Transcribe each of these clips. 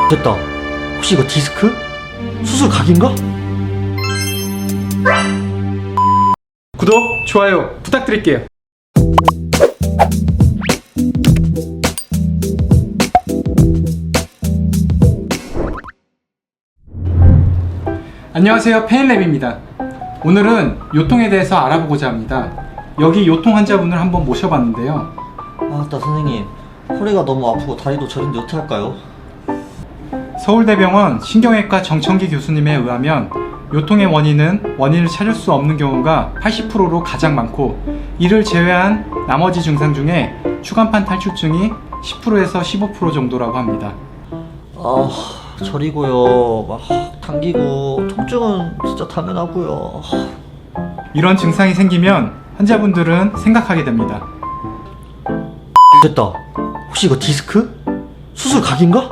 됐다. 혹시 이거 디스크? 수술 각인가? 구독, 좋아요 부탁드릴게요. 안녕하세요, 페인랩입니다. 오늘은 요통에 대해서 알아보고자 합니다. 여기 요통 환자분을 한번 모셔봤는데요. 아따 선생님, 허리가 너무 아프고 다리도 저린데 어떻게 할까요? 서울대병원 신경외과 정청기 교수님에 의하면 요통의 원인을 찾을 수 없는 경우가 80%로 가장 많고, 이를 제외한 나머지 증상 중에 추간판 탈출증이 10%에서 15% 정도라고 합니다. 저리고요. 막 당기고 통증은 진짜 당연하고요. 이런 증상이 생기면 환자분들은 생각하게 됩니다. 됐다. 혹시 이거 디스크? 수술 각인가?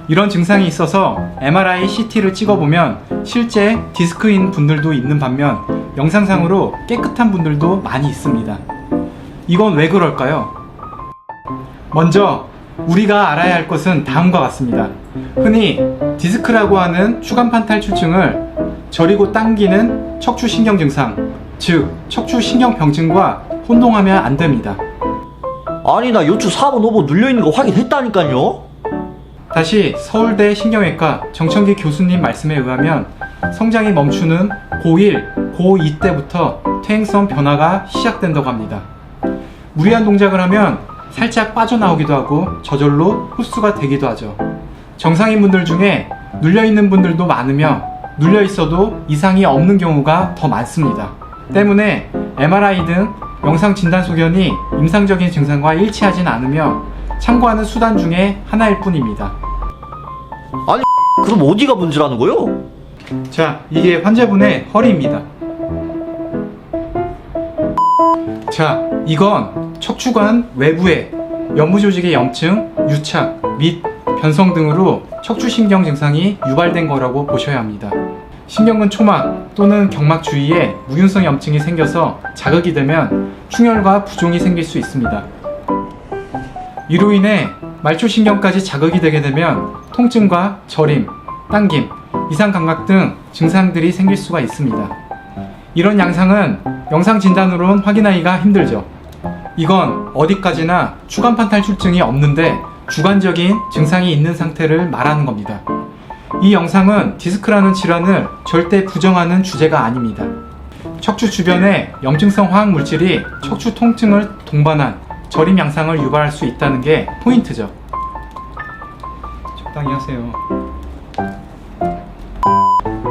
이런 증상이 있어서 MRI, CT를 찍어보면 실제 디스크인 분들도 있는 반면 영상상으로 깨끗한 분들도 많이 있습니다. 이건 왜 그럴까요? 먼저 우리가 알아야 할 것은 다음과 같습니다. 흔히 디스크라고 하는 추간판 탈출증을 저리고 당기는 척추신경 증상, 즉 척추신경병증과 혼동하면 안 됩니다. 아니, 나 요추 4번 5번 눌려있는 거 확인했다니까요. 다시 서울대 신경외과 정청기 교수님 말씀에 의하면 성장이 멈추는 고1, 고2 때부터 퇴행성 변화가 시작된다고 합니다. 무리한 동작을 하면 살짝 빠져나오기도 하고 저절로 흡수가 되기도 하죠. 정상인 분들 중에 눌려있는 분들도 많으며 눌려있어도 이상이 없는 경우가 더 많습니다. 때문에 MRI 등 영상 진단 소견이 임상적인 증상과 일치하진 않으며 참고하는 수단 중에 하나일 뿐입니다. 아니, 그럼 어디가 문제라는 거요? 자, 이게 환자분의 허리입니다. 자, 이건 척추관 외부에 연부조직의 염증, 유착 및 변성 등으로 척추신경 증상이 유발된 거라고 보셔야 합니다. 신경근 초막 또는 경막 주위에 무균성 염증이 생겨서 자극이 되면 충혈과 부종이 생길 수 있습니다. 이로 인해 말초신경까지 자극이 되게 되면 통증과 저림, 당김, 이상감각 등 증상들이 생길 수가 있습니다. 이런 양상은 영상 진단으로는 확인하기가 힘들죠. 이건 어디까지나 추간판 탈출증이 없는데 주관적인 증상이 있는 상태를 말하는 겁니다. 이 영상은 디스크라는 질환을 절대 부정하는 주제가 아닙니다. 척추 주변에 염증성 화학 물질이 척추 통증을 동반한 저림 양상을 유발할 수 있다는 게 포인트죠. 적당히 하세요.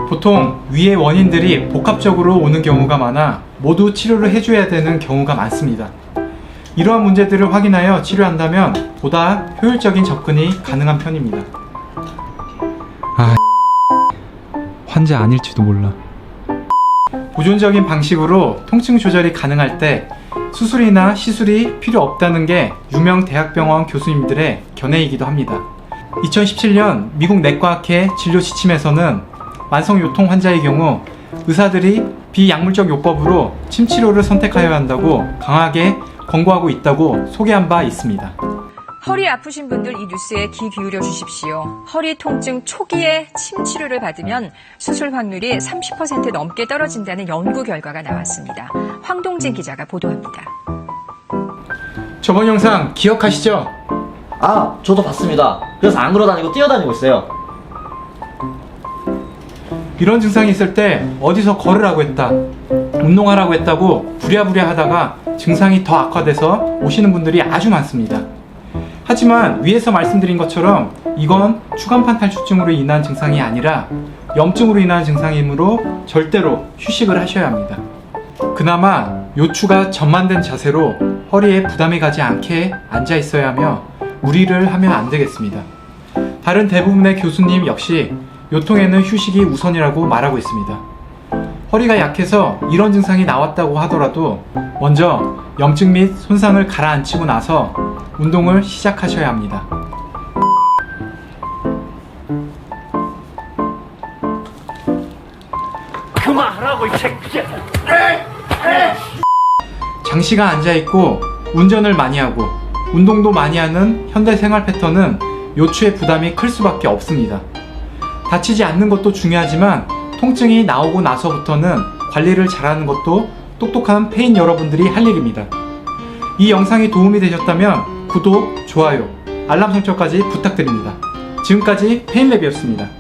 보통 위의 원인들이 복합적으로 오는 경우가 많아 모두 치료를 해줘야 되는 경우가 많습니다. 이러한 문제들을 확인하여 치료한다면 보다 효율적인 접근이 가능한 편입니다. 환자 아닐지도 몰라. 보존적인 방식으로 통증 조절이 가능할 때 수술이나 시술이 필요 없다는 게 유명 대학병원 교수님들의 견해이기도 합니다. 2017년 미국 내과학회 진료 지침에서는 만성요통 환자의 경우 의사들이 비약물적 요법으로 침치료를 선택하여야 한다고 강하게 권고하고 있다고 소개한 바 있습니다. 허리 아프신 분들 이 뉴스에 귀 기울여 주십시오. 허리 통증 초기에 침 치료를 받으면 수술 확률이 30% 넘게 떨어진다는 연구 결과가 나왔습니다. 황동진 기자가 보도합니다. 저번 영상 기억하시죠? 저도 봤습니다. 그래서 안 걸어다니고 뛰어다니고 있어요. 이런 증상이 있을 때 어디서 걸으라고 했다, 운동하라고 했다고 부랴부랴 하다가 증상이 더 악화돼서 오시는 분들이 아주 많습니다. 하지만 위에서 말씀드린 것처럼 이건 추간판 탈출증으로 인한 증상이 아니라 염증으로 인한 증상이므로 절대로 휴식을 하셔야 합니다. 그나마 요추가 전만된 자세로 허리에 부담이 가지 않게 앉아 있어야 하며 무리를 하면 안 되겠습니다. 다른 대부분의 교수님 역시 요통에는 휴식이 우선이라고 말하고 있습니다. 허리가 약해서 이런 증상이 나왔다고 하더라도 먼저 염증 및 손상을 가라앉히고 나서 운동을 시작하셔야 합니다. 그만하라고 이 새끼야. 장시간 앉아있고 운전을 많이 하고 운동도 많이 하는 현대 생활 패턴은 요추의 부담이 클 수밖에 없습니다. 다치지 않는 것도 중요하지만 통증이 나오고 나서부터는 관리를 잘하는 것도 똑똑한 페인 여러분들이 할 일입니다. 이 영상이 도움이 되셨다면 구독, 좋아요, 알람 설정까지 부탁드립니다. 지금까지 페인랩이었습니다.